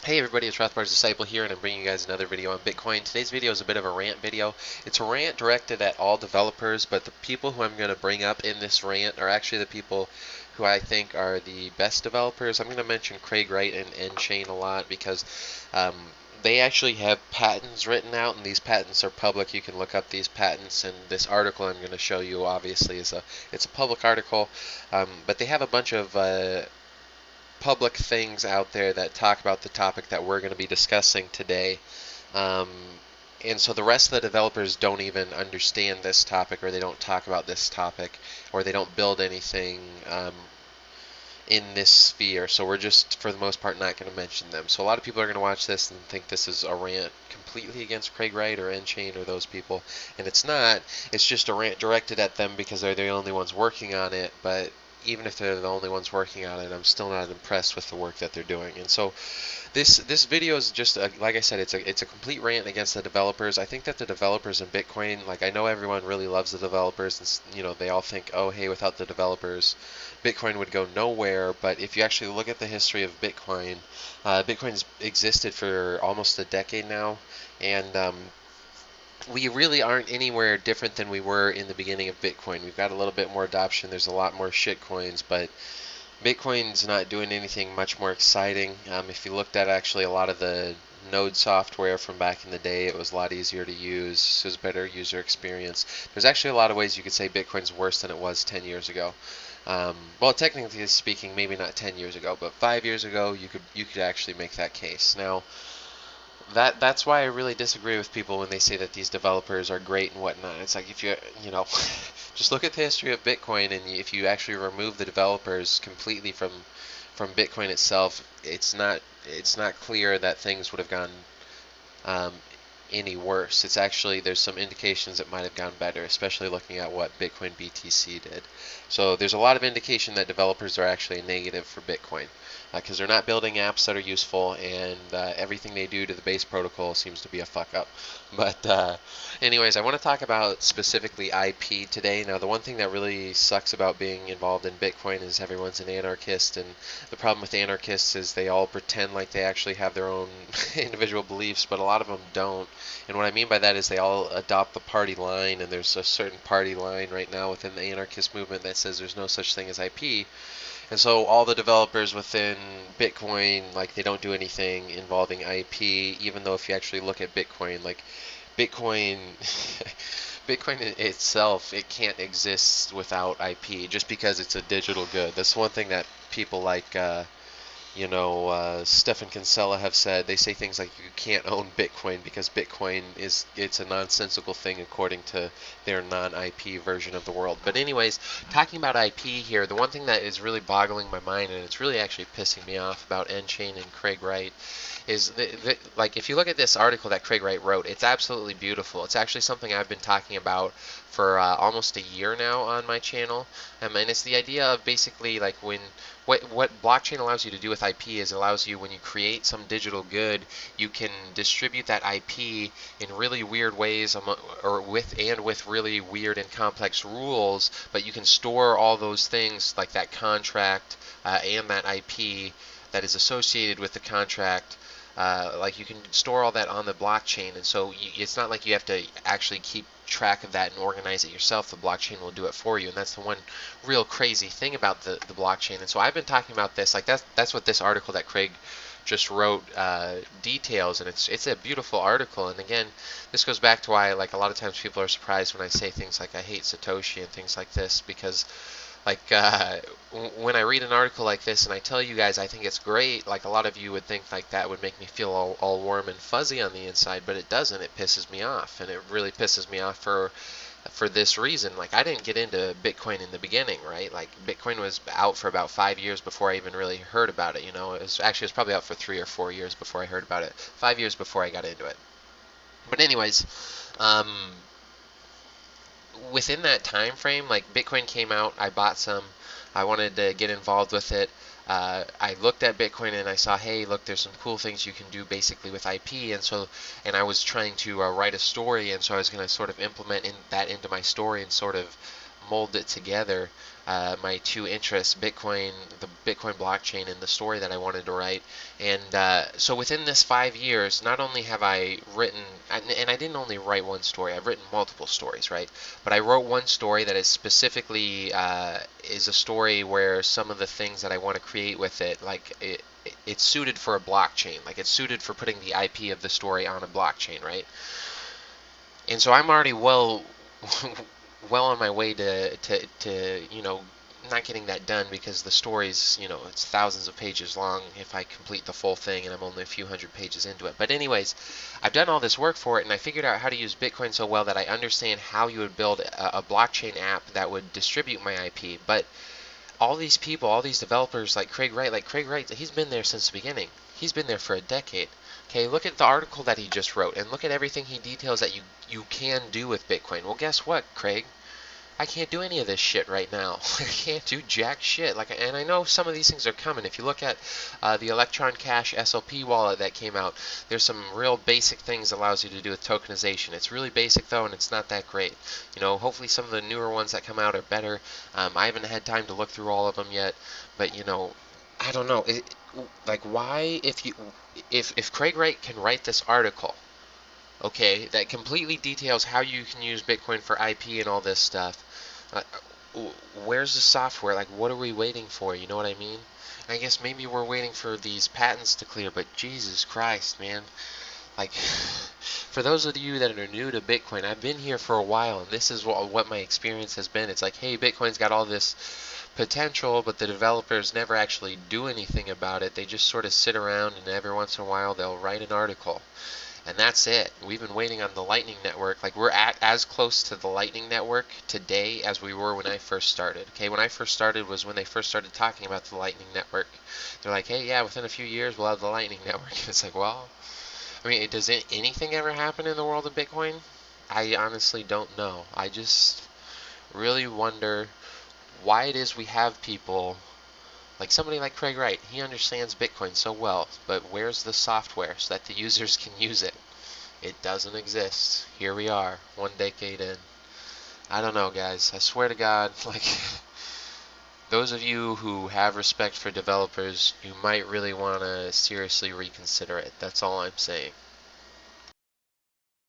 Hey everybody, it's Rothbard's Disciple here, and I'm bringing you guys another video on Bitcoin. Today's video is a bit of a rant video. It's a rant directed at all developers, but the people who I'm going to bring up in this rant are actually the people who I think are the best developers. I'm going to mention Craig Wright and N-Chain a lot because um, they actually have patents written out, and these patents are public. You can look up these patents, and this article I'm going to show you obviously it's a public article, but they have a bunch of public things out there that talk about the topic that we're going to be discussing today. Um, and so the rest of the developers don't even understand this topic, or they don't talk about this topic, or they don't build anything in this sphere. So we're just, for the most part, not going to mention them. So a lot of people are going to watch this and think this is a rant completely against Craig Wright or N-Chain or those people. And it's not. It's just a rant directed at them because they're the only ones working on it. But even if they're the only ones working on it, I'm still not impressed with the work that they're doing. And so this video is just like I said, it's a complete rant against the developers. I think that the developers in Bitcoin, like I know everyone really loves the developers, and they all think, oh hey, without the developers, Bitcoin would go nowhere. But if you actually look at the history of Bitcoin, Bitcoin's existed for almost a decade now, and we really aren't anywhere different than we were in the beginning of Bitcoin. We've got a little bit more adoption. There's a lot more shitcoins, but Bitcoin's not doing anything much more exciting. If you looked at actually a lot of the node software from back in the day, it was a lot easier to use. It was a better user experience. There's actually a lot of ways you could say Bitcoin's worse than it was 10 years ago. Well, technically speaking, maybe not 10 years ago, but 5 years ago, you could actually make that case. Now, that's why I really disagree with people when they say that these developers are great and whatnot. It's like if just look at the history of Bitcoin, and if you actually remove the developers completely from Bitcoin itself, it's not clear that things would have gone um, any worse. It's actually, there's some indications it might have gone better, especially looking at what Bitcoin BTC did. So there's a lot of indication that developers are actually a negative for Bitcoin because they're not building apps that are useful, and everything they do to the base protocol seems to be a fuck up. But anyways, I want to talk about specifically IP today. Now, the one thing that really sucks about being involved in Bitcoin is everyone's an anarchist, and the problem with anarchists is they all pretend like they actually have their own individual beliefs, but a lot of them don't. And what I mean by that is they all adopt the party line, and there's a certain party line right now within the anarchist movement that says there's no such thing as IP. And so all the developers within Bitcoin, like, they don't do anything involving IP, even though if you actually look at Bitcoin, like Bitcoin Bitcoin itself, it can't exist without IP just because it's a digital good. That's one thing that people like Stefan Kinsella have said. They say things like you can't own Bitcoin because Bitcoin it's a nonsensical thing according to their non-IP version of the world. But anyways, talking about IP here, the one thing that is really boggling my mind, and it's really actually pissing me off about N-Chain and Craig Wright, is like if you look at this article that Craig Wright wrote, it's absolutely beautiful. It's actually something I've been talking about for almost a year now on my channel, and it's the idea of basically like what blockchain allows you to do with IP is it allows you, when you create some digital good, you can distribute that IP in really weird ways, with really weird and complex rules, but you can store all those things like that contract and that IP that is associated with the contract. Like you can store all that on the blockchain, and so it's not like you have to actually keep track of that and organize it yourself. The blockchain will do it for you, and that's the one real crazy thing about the blockchain. And so I've been talking about this, like that's what this article that Craig just wrote details, and it's a beautiful article. And again, this goes back to why, like, a lot of times people are surprised when I say things like I hate Satoshi and things like this, because like when I read an article like this and I tell you guys I think it's great, like a lot of you would think like that would make me feel all warm and fuzzy on the inside, but it doesn't. It pisses me off, and it really pisses me off for this reason. Like, I didn't get into Bitcoin in the beginning, right? Like, Bitcoin was out for about 5 years before I even really heard about it. It was probably out for 3 or 4 years before I heard about it. 5 years before I got into it. But anyways, um, within that time frame, like, Bitcoin came out, I bought some, I wanted to get involved with it. I looked at Bitcoin and I saw, hey, look, there's some cool things you can do basically with IP, and I was trying to write a story, and so I was going to sort of implement that into my story and sort of molded together my two interests, Bitcoin, the Bitcoin blockchain, and the story that I wanted to write. And so within this 5 years, not only have I written, and I didn't only write one story, I've written multiple stories, right? But I wrote one story that is specifically is a story where some of the things that I want to create with it, like it's suited for a blockchain, like it's suited for putting the IP of the story on a blockchain, right? And so I'm already well on my way to not getting that done, because the story's, it's thousands of pages long if I complete the full thing, and I'm only a few hundred pages into it. But anyways, I've done all this work for it, and I figured out how to use Bitcoin so well that I understand how you would build a blockchain app that would distribute my IP. But all these people, all these developers like Craig Wright, he's been there since the beginning. He's been there for a decade. Okay, look at the article that he just wrote, and look at everything he details that you can do with Bitcoin. Well, guess what, Craig? I can't do any of this shit right now. I can't do jack shit. And I know some of these things are coming. If you look at the Electron Cash SLP wallet that came out, there's some real basic things it allows you to do with tokenization. It's really basic though, and it's not that great. Hopefully some of the newer ones that come out are better. I haven't had time to look through all of them yet, but I don't know. Why, if Craig Wright can write this article, okay, that completely details how you can use Bitcoin for IP and all this stuff, where's the software? Like, what are we waiting for? You know what I mean? I guess maybe we're waiting for these patents to clear, but Jesus Christ, man. Like, for those of you that are new to Bitcoin, I've been here for a while, and this is what my experience has been. It's like, hey, Bitcoin's got all this potential, but the developers never actually do anything about it. They just sort of sit around, and every once in a while they'll write an article. And that's it. We've been waiting on the Lightning Network. Like, we're as close to the Lightning Network today as we were when I first started. Okay, when I first started was when they first started talking about the Lightning Network. They're like, hey, yeah, within a few years we'll have the Lightning Network. It's like, well, I mean, does anything ever happen in the world of Bitcoin? I honestly don't know. I just really wonder why it is we have people like somebody like Craig Wright. He understands Bitcoin so well, but where's the software so that the users can use it? It doesn't exist. Here we are, 1 decade in. I don't know, guys. I swear to God, like, those of you who have respect for developers, you might really want to seriously reconsider it. That's all I'm saying.